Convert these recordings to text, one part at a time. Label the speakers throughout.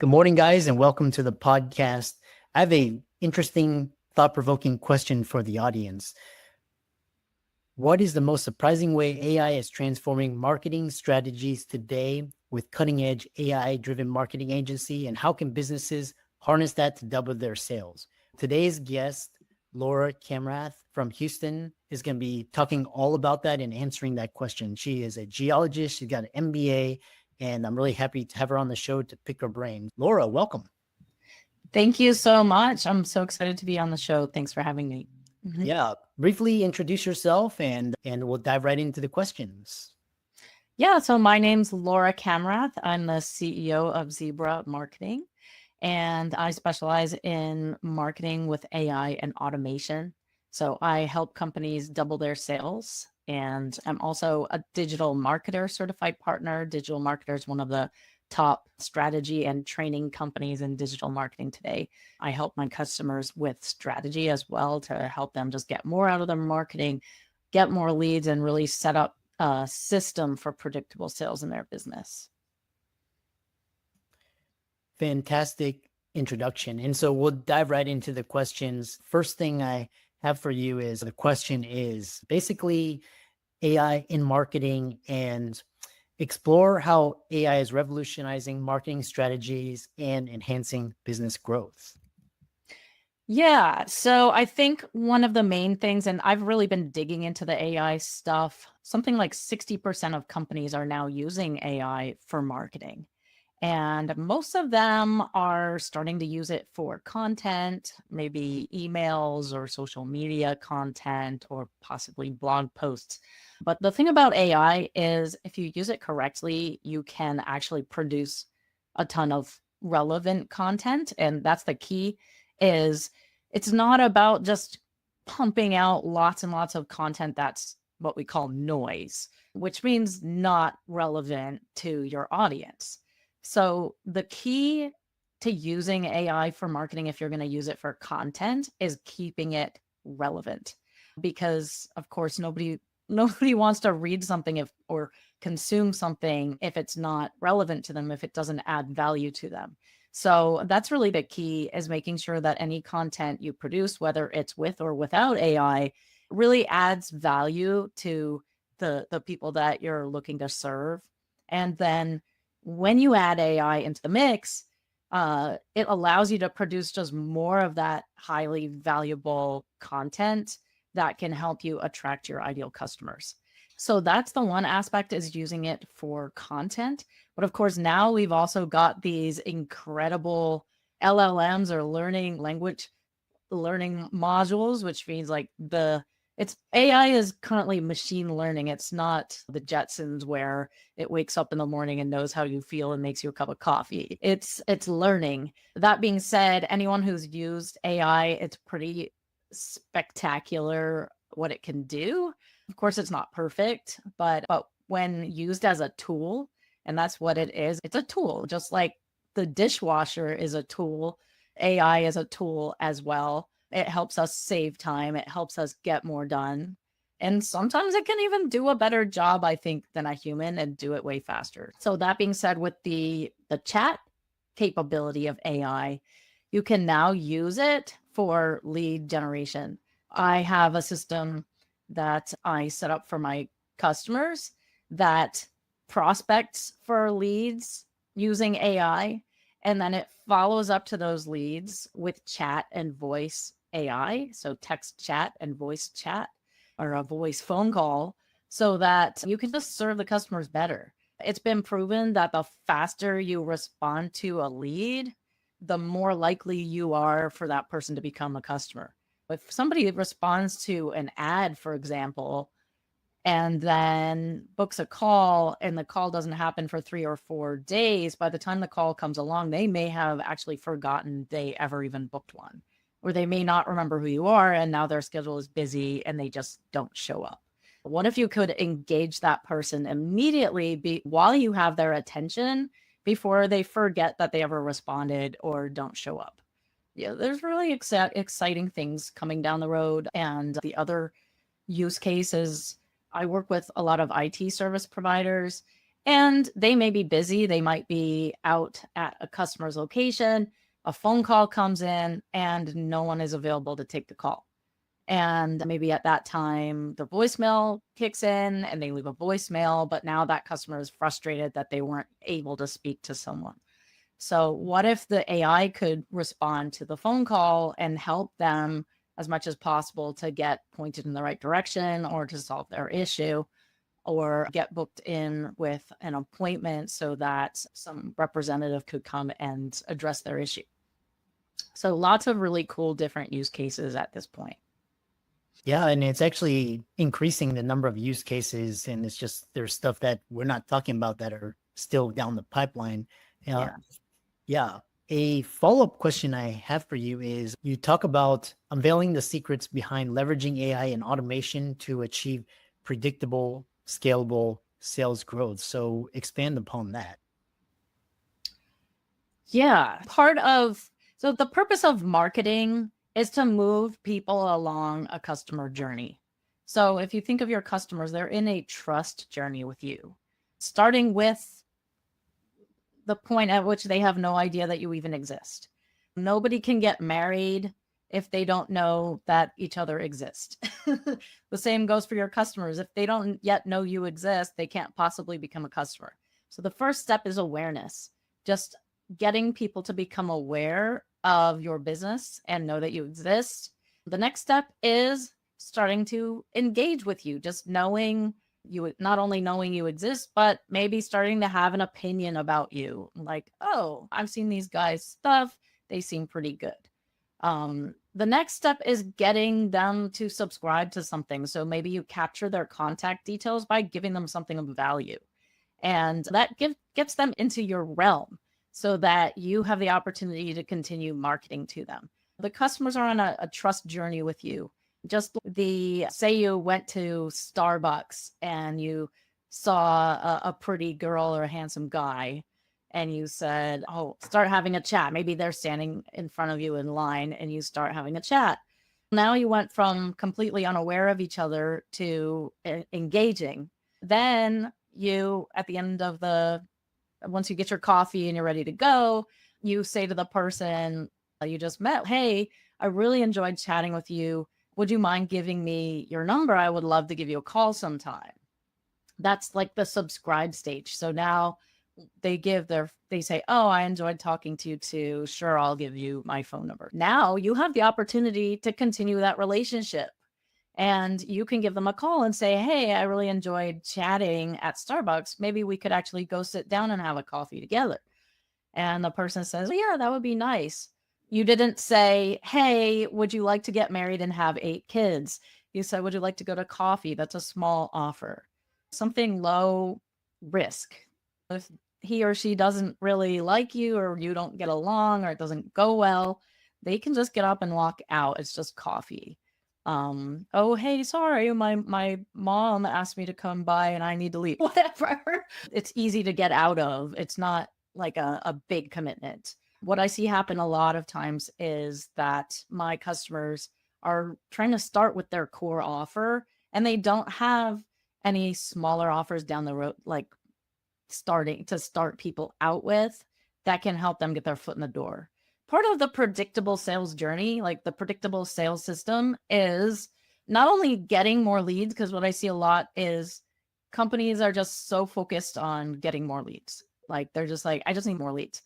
Speaker 1: Good morning, guys, and welcome to the podcast. I have a interesting, thought-provoking question for the audience. What is the most surprising way AI is transforming marketing strategies today with cutting-edge AI-driven marketing agency, and how can businesses harness that to double their sales? Today's guest, Laura Kamrath from Houston, is going to be talking all about that and answering that question. She is a geologist. She's got an MBA, and I'm really happy to have her on the show to pick her brain. Laura, welcome.
Speaker 2: Thank you so much. I'm so excited to be on the show. Thanks for having me.
Speaker 1: Yeah, briefly introduce yourself and we'll dive right into the questions.
Speaker 2: Yeah, so my name's Laura Kamrath. I'm the CEO of Zebra Marketing, and I specialize in marketing with AI and automation. So I help companies double their sales, and I'm also a digital marketer certified partner. Digital marketer is one of the top strategy and training companies in digital marketing today. I help my customers with strategy as well to help them just get more out of their marketing, get more leads, and really set up a system for predictable sales in their business.
Speaker 1: Fantastic introduction. And so we'll dive right into the questions. First thing I have for you is the question is basically AI in marketing, and explore how AI is revolutionizing marketing strategies and enhancing business growth.
Speaker 2: Yeah, so I think one of the main things, and I've really been digging into the AI stuff, something like 60% of companies are now using AI for marketing. And most of them are starting to use it for content, maybe emails or social media content or possibly blog posts. But the thing about AI is if you use it correctly, you can actually produce a ton of relevant content. And that's the key, is it's not about just pumping out lots and lots of content that's what we call noise, which means not relevant to your audience. So the key to using AI for marketing, if you're going to use it for content, is keeping it relevant. Because of course, nobody wants to read something or consume something if it's not relevant to them, if it doesn't add value to them. So that's really the key, is making sure that any content you produce, whether it's with or without AI, really adds value to the people that you're looking to serve. And then when you add AI into the mix, it allows you to produce just more of that highly valuable content that can help you attract your ideal customers. So that's the one aspect, is using it for content. But of course, now we've also got these incredible LLMs, or language learning modules, which means like it's AI is currently machine learning. It's not the Jetsons where it wakes up in the morning and knows how you feel and makes you a cup of coffee. It's learning. That being said, anyone who's used AI, it's pretty spectacular what it can do. Of course, it's not perfect, but when used as a tool, and that's what it is, it's a tool. Just like the dishwasher is a tool, AI is a tool as well. It helps us save time. It helps us get more done. And sometimes it can even do a better job, I think, than a human, and do it way faster. So that being said, with the chat capability of AI, you can now use it for lead generation. I have a system that I set up for my customers that prospects for leads using AI, and then it follows up to those leads with chat and voice AI. So text chat and voice chat, or a voice phone call, so that you can just serve the customers better. It's been proven that the faster you respond to a lead, the more likely you are for that person to become a customer. If somebody responds to an ad, for example, and then books a call, and the call doesn't happen for 3 or 4 days, by the time the call comes along, they may have actually forgotten they ever even booked one, or they may not remember who you are, and now their schedule is busy and they just don't show up. What if you could engage that person immediately while you have their attention, before they forget that they ever responded or don't show up? Yeah, there's really exciting things coming down the road. And the other use cases, I work with a lot of IT service providers, And they may be busy. They might be out at a customer's location. A phone call comes in and no one is available to take the call. And maybe at that time, the voicemail kicks in and they leave a voicemail, but now that customer is frustrated that they weren't able to speak to someone. So, what if the AI could respond to the phone call and help them as much as possible to get pointed in the right direction or to solve their issue or get booked in with an appointment so that some representative could come and address their issue? So, lots of really cool different use cases at this point.
Speaker 1: Yeah, and it's actually increasing the number of use cases, and it's just there's stuff that we're not talking about that are still down the pipeline.
Speaker 2: Yeah.
Speaker 1: Yeah. A follow-up question I have for you is you talk about unveiling the secrets behind leveraging AI and automation to achieve predictable, scalable sales growth. So expand upon that.
Speaker 2: Yeah. So the purpose of marketing is to move people along a customer journey. So if you think of your customers, they're in a trust journey with you, starting with the point at which they have no idea that you even exist. Nobody can get married if they don't know that each other exist. The same goes for your customers. If they don't yet know you exist, they can't possibly become a customer. So the first step is awareness, just getting people to become aware of your business and know that you exist. The next step is starting to engage with you, just knowing you, not only knowing you exist, but maybe starting to have an opinion about you. Like, oh, I've seen these guys' stuff. They seem pretty good. The next step is getting them to subscribe to something. So maybe you capture their contact details by giving them something of value. And that gets them into your realm so that you have the opportunity to continue marketing to them. The customers are on a trust journey with you. Just say you went to Starbucks and you saw a pretty girl or a handsome guy and you said, oh, start having a chat. Maybe they're standing in front of you in line and you start having a chat. Now you went from completely unaware of each other to engaging. Then you, at the end of once you get your coffee and you're ready to go, you say to the person you just met, hey, I really enjoyed chatting with you. Would you mind giving me your number? I would love to give you a call sometime. That's like the subscribe stage. So now they say, oh, I enjoyed talking to you too. Sure, I'll give you my phone number. Now you have the opportunity to continue that relationship. And you can give them a call and say, hey, I really enjoyed chatting at Starbucks. Maybe we could actually go sit down and have a coffee together. And the person says, yeah, that would be nice. You didn't say, hey, would you like to get married and have 8 kids? You said, would you like to go to coffee? That's a small offer. Something low risk. If he or she doesn't really like you or you don't get along or it doesn't go well, they can just get up and walk out. It's just coffee. Oh, hey, sorry, my mom asked me to come by and I need to leave. Whatever. It's easy to get out of. It's not like a big commitment. What I see happen a lot of times is that my customers are trying to start with their core offer and they don't have any smaller offers down the road, like starting to start people out with that can help them get their foot in the door. Part of the predictable sales journey, like the predictable sales system, is not only getting more leads, because what I see a lot is companies are just so focused on getting more leads. Like they're just like, I just need more leads.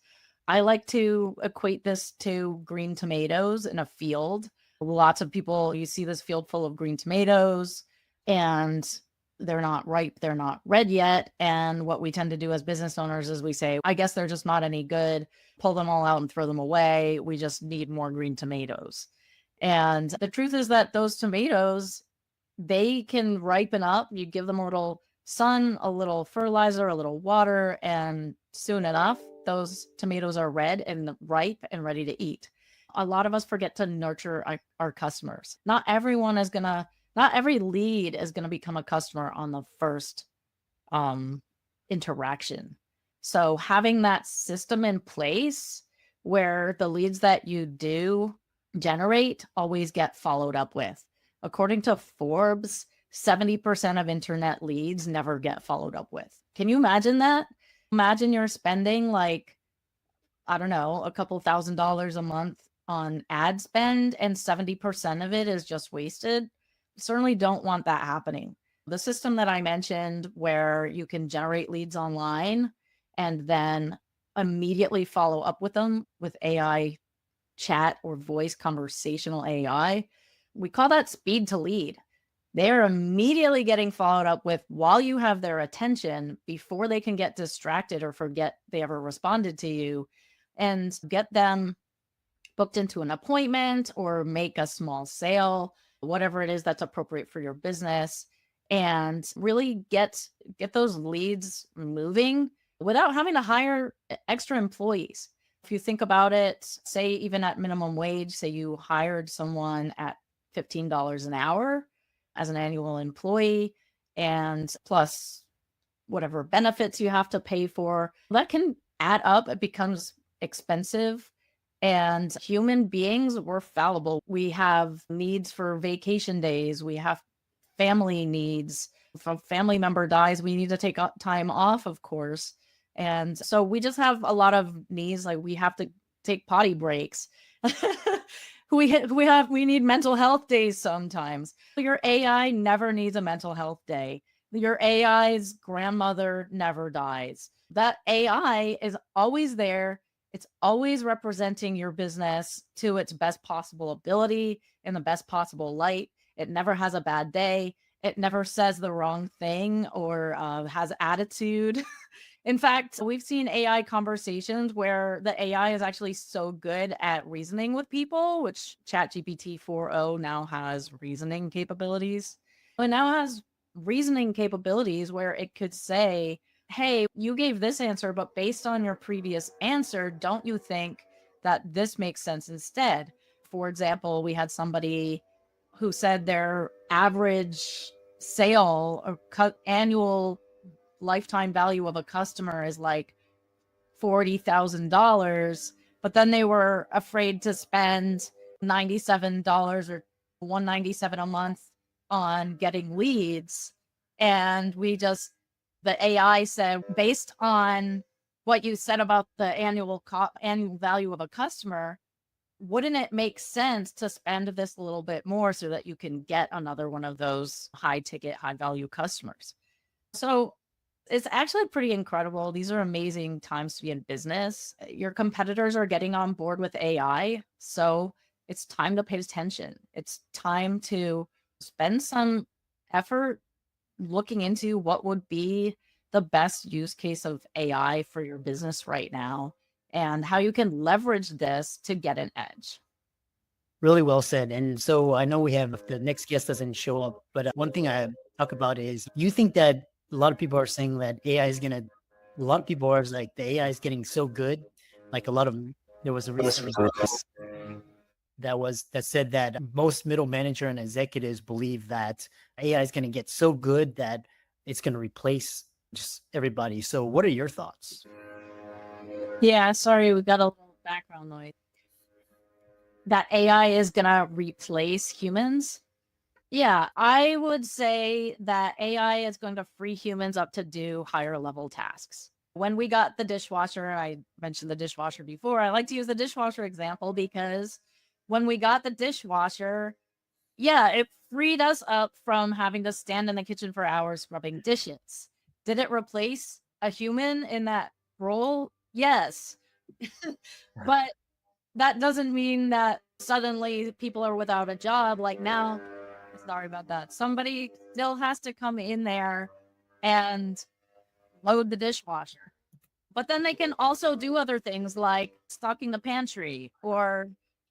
Speaker 2: I like to equate this to green tomatoes in a field. Lots of people, you see this field full of green tomatoes and they're not ripe, they're not red yet. And what we tend to do as business owners is we say, I guess they're just not any good, pull them all out and throw them away. We just need more green tomatoes. And the truth is that those tomatoes, they can ripen up. You give them a little sun, a little fertilizer, a little water, and soon enough, those tomatoes are red and ripe and ready to eat. A lot of us forget to nurture our customers. Not every lead is going to become a customer on the first interaction. So having that system in place where the leads that you do generate always get followed up with. According to Forbes, 70% of internet leads never get followed up with. Can you imagine that? Imagine you're spending like, I don't know, a couple $1,000s a month on ad spend and 70% of it is just wasted. Certainly don't want that happening. The system that I mentioned where you can generate leads online and then immediately follow up with them with AI chat or voice conversational AI, we call that speed to lead. They're immediately getting followed up with while you have their attention before they can get distracted or forget they ever responded to you, and get them booked into an appointment or make a small sale, whatever it is that's appropriate for your business, and really get those leads moving without having to hire extra employees. If you think about it, say even at minimum wage, say you hired someone at $15 an hour as an annual employee, and plus whatever benefits you have to pay for, that can add up. It becomes expensive. And human beings, we're fallible. We have needs for vacation days. We have family needs. If a family member dies, we need to take time off, of course. And so we just have a lot of needs. Like we have to take potty breaks. We need mental health days sometimes. Your AI never needs a mental health day. Your AI's grandmother never dies. That AI is always there. It's always representing your business to its best possible ability in the best possible light. It never has a bad day. It never says the wrong thing or has attitude. In fact, we've seen AI conversations where the AI is actually so good at reasoning with people, which ChatGPT 4.0 now has reasoning capabilities. It now has reasoning capabilities where it could say, hey, you gave this answer, but based on your previous answer, don't you think that this makes sense instead? For example, we had somebody who said their average sale or annual lifetime value of a customer is like $40,000, but then they were afraid to spend $97 or $197 a month on getting leads. And the AI said, based on what you said about the annual value of a customer, wouldn't it make sense to spend this a little bit more so that you can get another one of those high ticket, high value customers? So it's actually pretty incredible. These are amazing times to be in business. Your competitors are getting on board with AI. So it's time to pay attention. It's time to spend some effort looking into what would be the best use case of AI for your business right now and how you can leverage this to get an edge.
Speaker 1: Really well said. And so I know we have the next guest doesn't show up, but one thing I talk about is you think that a lot of people are saying that AI is a lot of people are like the AI is getting so good. Like there was a recent that said that most middle manager and executives believe that AI is going to get so good that it's going to replace just everybody. So what are your thoughts?
Speaker 2: Yeah, sorry, we got a little background noise. That AI is going to replace humans. Yeah, I would say that AI is going to free humans up to do higher level tasks. When we got the dishwasher, I mentioned the dishwasher before. I like to use the dishwasher example because when we got the dishwasher, yeah, it freed us up from having to stand in the kitchen for hours scrubbing dishes. Did it replace a human in that role? Yes. But that doesn't mean that suddenly people are without a job. Like now, sorry about that. Somebody still has to come in there and load the dishwasher. But then they can also do other things like stocking the pantry or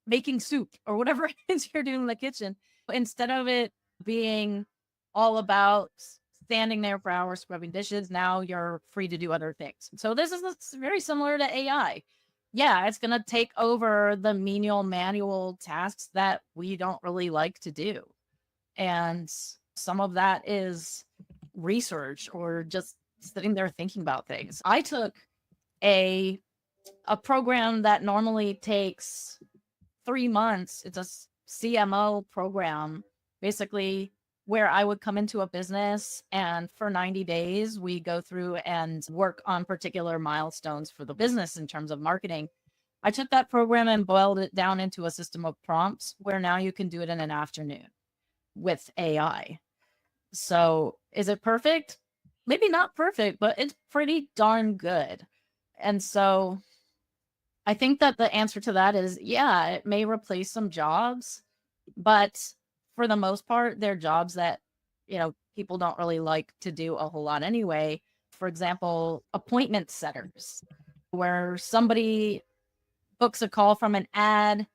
Speaker 2: making soup or whatever it is you're doing in the kitchen. Instead of it being all about standing there for hours scrubbing dishes, now you're free to do other things. So this is very similar to AI. Yeah, it's going to take over the menial manual tasks that we don't really like to do. And some of that is research or just sitting there thinking about things. I took a program that normally takes 3 months. It's a CMO program. Basically, where I would come into a business and for 90 days, we go through and work on particular milestones for the business in terms of marketing. I took that program and boiled it down into a system of prompts where now you can do it in an afternoon with AI. So is it perfect? Maybe not perfect, but it's pretty darn good. And so I think that the answer to that is yeah, it may replace some jobs, but for the most part, they're jobs that, people don't really like to do a whole lot anyway. For example, appointment setters, where somebody books a call from an ad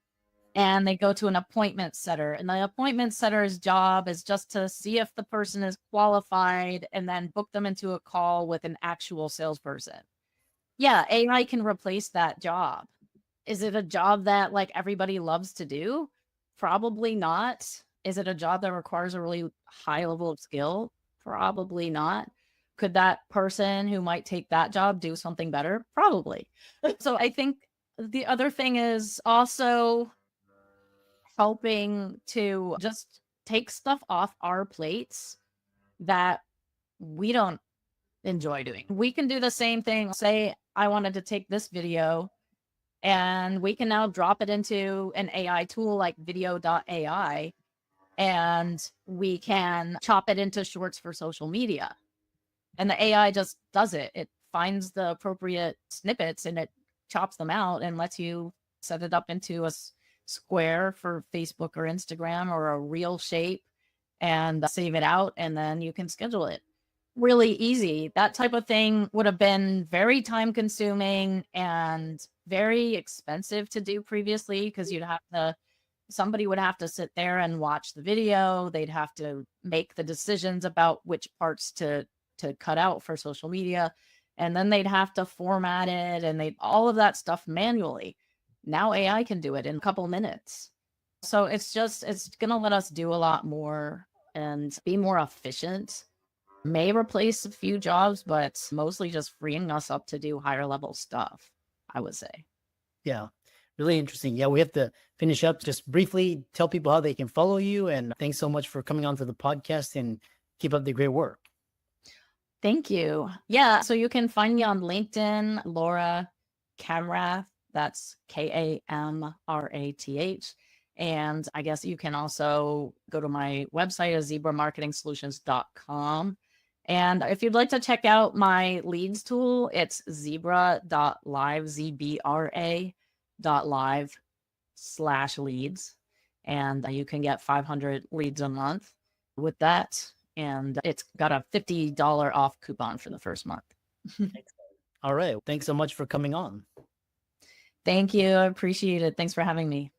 Speaker 2: and they go to an appointment setter. And the appointment setter's job is just to see if the person is qualified and then book them into a call with an actual salesperson. Yeah, AI can replace that job. Is it a job that like everybody loves to do? Probably not. Is it a job that requires a really high level of skill? Probably not. Could that person who might take that job do something better? Probably. So I think the other thing is also helping to just take stuff off our plates that we don't enjoy doing. We can do the same thing. Say, I wanted to take this video and we can now drop it into an AI tool like video.ai and we can chop it into shorts for social media. And the AI just does it. It finds the appropriate snippets and it chops them out and lets you set it up into a square for Facebook or Instagram or a real shape and save it out. And then you can schedule it. Really easy. That type of thing would have been very time consuming and very expensive to do previously because somebody would have to sit there and watch the video. They'd have to make the decisions about which parts to cut out for social media. And then they'd have to format it and all of that stuff manually. Now AI can do it in a couple minutes. So it's going to let us do a lot more and be more efficient. May replace a few jobs, but mostly just freeing us up to do higher level stuff, I would say.
Speaker 1: Yeah, really interesting. Yeah, we have to finish up. Just briefly tell people how they can follow you. And thanks so much for coming on to the podcast and keep up the great work.
Speaker 2: Thank you. Yeah, so you can find me on LinkedIn, Laura Kamrath. That's Kamrath. And I guess you can also go to my website at zebramarketingsolutions.com. And if you'd like to check out my leads tool, it's zebra.live, zebra.live/leads. And you can get 500 leads a month with that. And it's got a $50 off coupon for the first month.
Speaker 1: All right. Thanks so much for coming on.
Speaker 2: Thank you. I appreciate it. Thanks for having me.